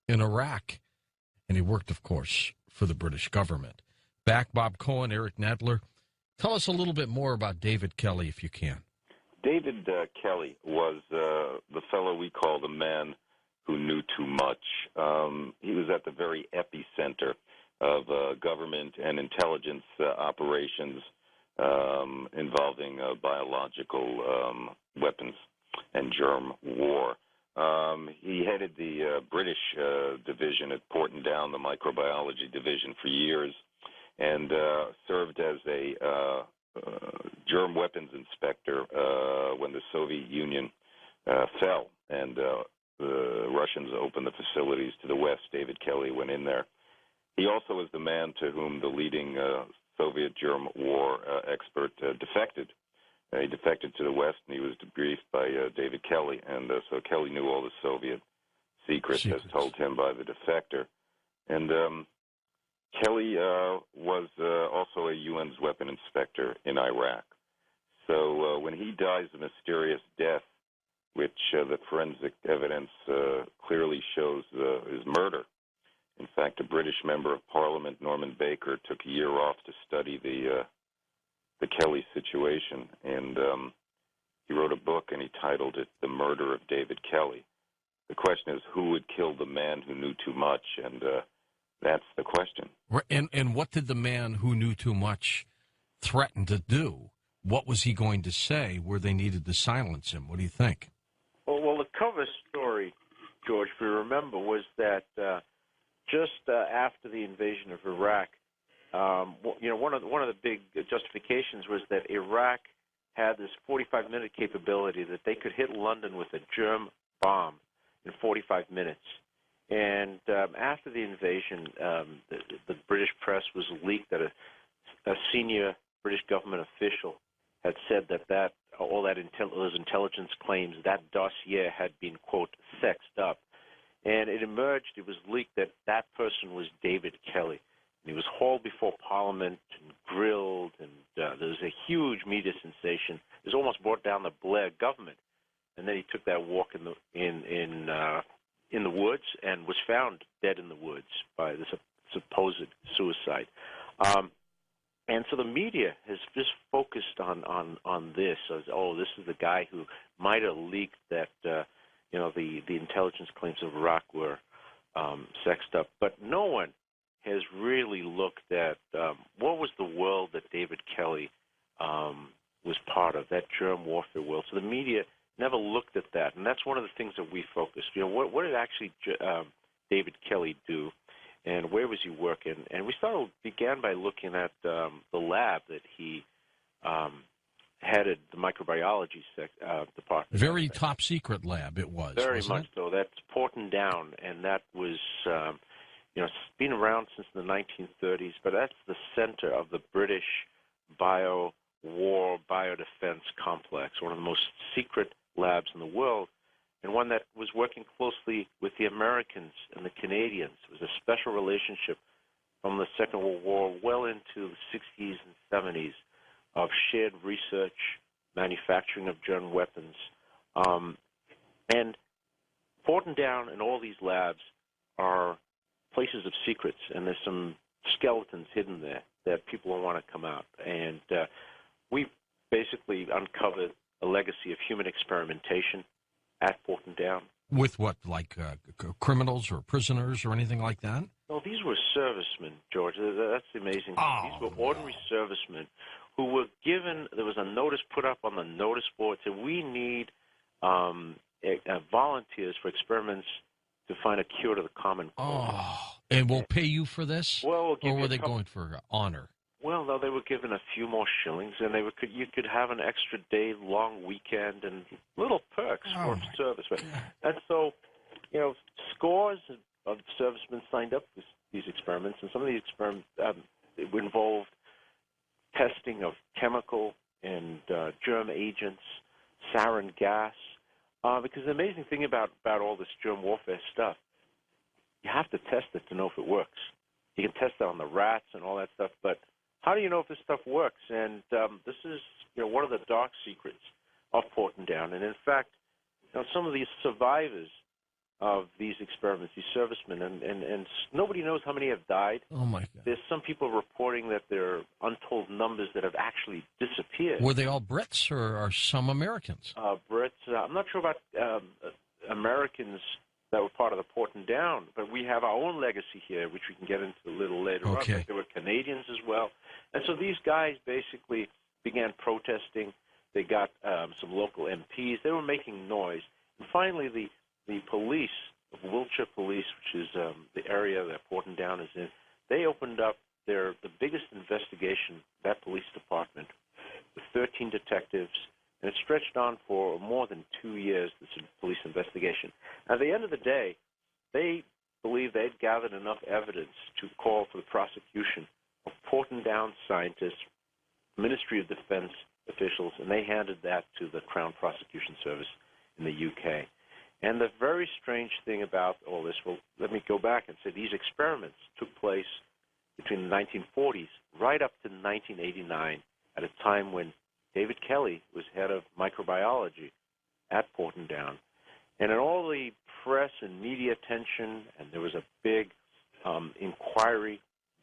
in Iraq. And he worked, of course, for the British government. Back, Bob Cohen, Eric Nadler. Tell us a little bit more about David Kelly, if you can. David Kelly was the fellow we call the man who knew too much. He was at the very epicenter of government and intelligence operations involving biological weapons and germ war. He headed the British division at Portondown, the microbiology division, for years, and served as a germ weapons inspector when the Soviet Union fell and the Russians opened the facilities to the west. David Kelly went in there. He also was the man to whom the leading Soviet germ war expert defected. He defected to the West, and he was debriefed by David Kelly, and so Kelly knew all the Soviet secrets as told him by the defector. And Kelly was also a UN's weapon inspector in Iraq. So when he dies a mysterious death, which the forensic evidence clearly shows is murder. In fact, a British member of Parliament, Norman Baker, took a year off to study the Kelly situation, and he wrote a book, and he titled it "The Murder of David Kelly." The question is, who would kill the man who knew too much? And that's the question. And what did the man who knew too much threaten to do? What was he going to say where they needed to silence him? What do you think? Well, the cover story, George, if you remember, was that just after the invasion of Iraq, one of the big justifications was that Iraq had this 45-minute capability that they could hit London with a germ bomb in 45 minutes. And after the invasion, the British press was leaked that a senior British government official had said that all those intelligence claims, that dossier had been, quote, sexed up. And it emerged, it was leaked that person was David Kelly. And he was hauled before Parliament and grilled, and there was a huge media sensation. It was almost brought down the Blair government. And then he took that walk in the woods and was found dead in the woods by this supposed suicide. And so the media has just focused on this as, this is the guy who might have leaked that, the intelligence claims of Iraq were sexed up. But no one has really looked at what was the world that David Kelly was part of, that germ warfare world. So the media never looked at that, and that's one of the things that we focused. What did actually David Kelly do, and where was he working? And we began by looking at the lab that he headed, the microbiology department. Very top secret lab it was. Very much so. That's Portondown, and that was it's been around since the 1930s, but that's the center of the British biodefense complex, one of the most secret labs in the world, and one that was working closely with the Americans and the Canadians. It was a special relationship from the Second World War well into the 60s and 70s of shared research, manufacturing of germ weapons. And Portondown and all these labs are places of secrets, and there's some skeletons hidden there that people don't want to come out. And we basically uncovered a legacy of human experimentation at Portondown. With what, like criminals or prisoners or anything like that? No, these were servicemen, George. That's the amazing thing. These were ordinary servicemen who were given, there was a notice put up on the notice board, said we need volunteers for experiments to find a cure to the common cold. And we'll pay you for this? Well, or were they going for honor? Well, no, they were given a few more shillings, and you could have an extra day-long weekend and little perks for service. And so, scores of servicemen signed up for these experiments, and some of these experiments involved testing of chemical and germ agents, sarin gas. Because the amazing thing about all this germ warfare stuff, you have to test it to know if it works. You can test it on the rats and all that stuff, but how do you know if this stuff works? And this is one of the dark secrets of Portondown. And in fact, some of these survivors of these experiments, these servicemen, and nobody knows how many have died. Oh, my God. There's some people reporting that there are untold numbers that have actually disappeared. Were they all Brits or are some Americans? Brits, I'm not sure about Americans that were part of the Porton Down, but we have our own legacy here, which we can get into a little later on. Okay. But there were Canadians as well. And so these guys basically began protesting. They got some local MPs. They were making noise. And finally, the police, the Wiltshire Police, which is the area that Porton Down is in, they opened up the biggest investigation, that police department, with 13 detectives, and it stretched on for more than 2 years, this police investigation. At the end of the day, they believed they'd gathered enough evidence to call for the prosecution of Porton Down scientists, Ministry of Defense officials, and they handed that to the Crown Prosecution Service in the UK. And the very strange thing about all this, well, let me go back and say these experiments took place between the 1940s right up to 1989, at a time when David Kelly was head of microbiology at Porton Down. And in all the press and media attention, and there was a big inquiry,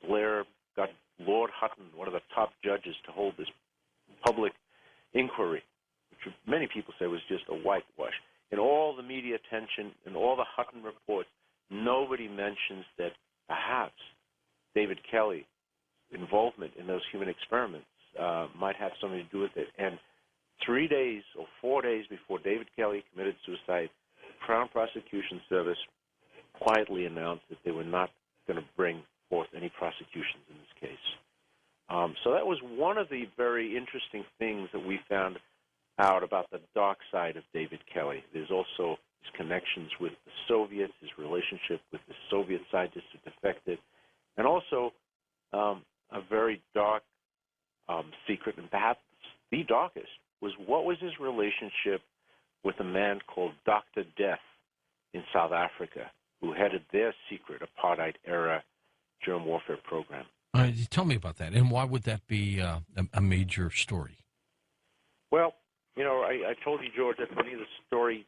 Blair got Lord Hutton, one of the top judges, to hold this public inquiry, which many people say was just a whitewash. In all the media attention and all the Hutton reports, nobody mentions that perhaps David Kelly's involvement in those human experiments might have something to do with it. And 3 days or 4 days before David Kelly committed suicide, the Crown Prosecution Service quietly announced that they were not going to bring forth any prosecutions in this case. So that was one of the very interesting things that we found out about the dark side of David Kelly. There's also his connections with the Soviets, his relationship with the Soviet scientists who defected, and also a very dark secret, and perhaps the darkest, was what was his relationship with a man called Dr. Death in South Africa, who headed their secret apartheid-era germ warfare program. Tell me about that, and why would that be a major story? Well, you know, I told you, George, that many of the story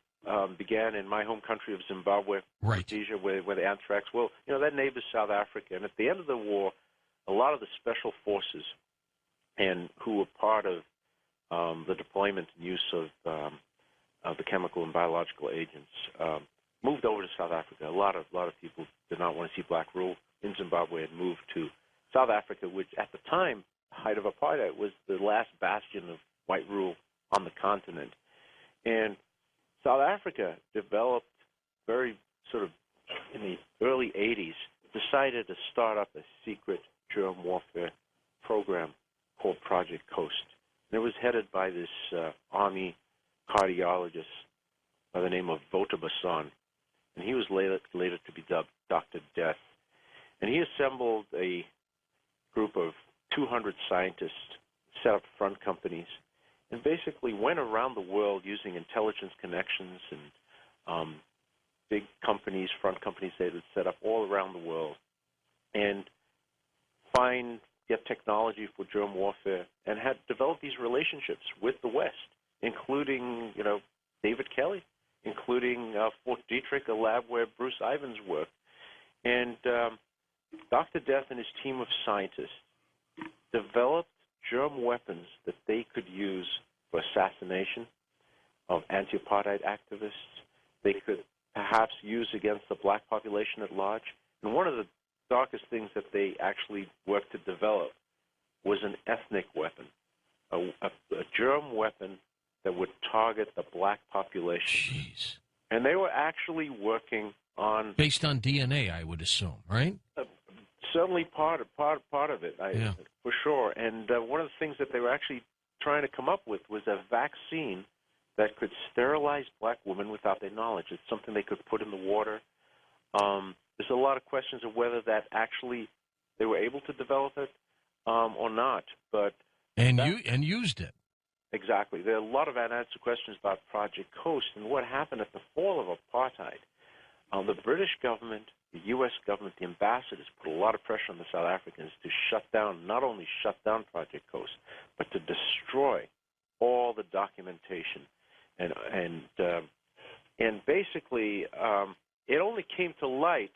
began in my home country of Zimbabwe, right, Rhodesia, where the anthrax. Well, you know, that neighbors South Africa, and at the end of the war, a lot of the special forces and who were part of the deployment and use of the chemical and biological agents moved over to South Africa. A lot of people did not want to see black rule in Zimbabwe and moved to South Africa, which at the time, height of apartheid, was the last bastion of white rule on the continent. And South Africa developed very sort of in the early 80s, decided to start up a secret germ warfare program called Project Coast. And it was headed by this Army cardiologist by the name of Vota Basson. And he was later to be dubbed Dr. Death. And he assembled a group of 200 scientists, set up front companies, and basically went around the world using intelligence connections and big companies, front companies they would set up all around the world, and get technology for germ warfare, and had developed these relationships with the West, including, you know, David Kelly, including Fort Detrick, a lab where Bruce Ivins worked. And Dr. Death and his team of scientists developed germ weapons that they could use for assassination of anti-apartheid activists. They could perhaps use against the black population at large. And one of the darkest things that they actually worked to develop was an ethnic weapon, a germ weapon that would target the black population. Jeez. And they were actually working on... Based on DNA, I would assume, right? Certainly part of it, for sure. And one of the things that they were actually trying to come up with was a vaccine that could sterilize black women without their knowledge. It's something they could put in the water. There's a lot of questions of whether that actually they were able to develop it or not. But and used it. Exactly. There are a lot of unanswered questions about Project Coast and what happened at the fall of apartheid. The British government, the U.S. government, the ambassadors put a lot of pressure on the South Africans to not only shut down Project Coast, but to destroy all the documentation. And basically, it only came to light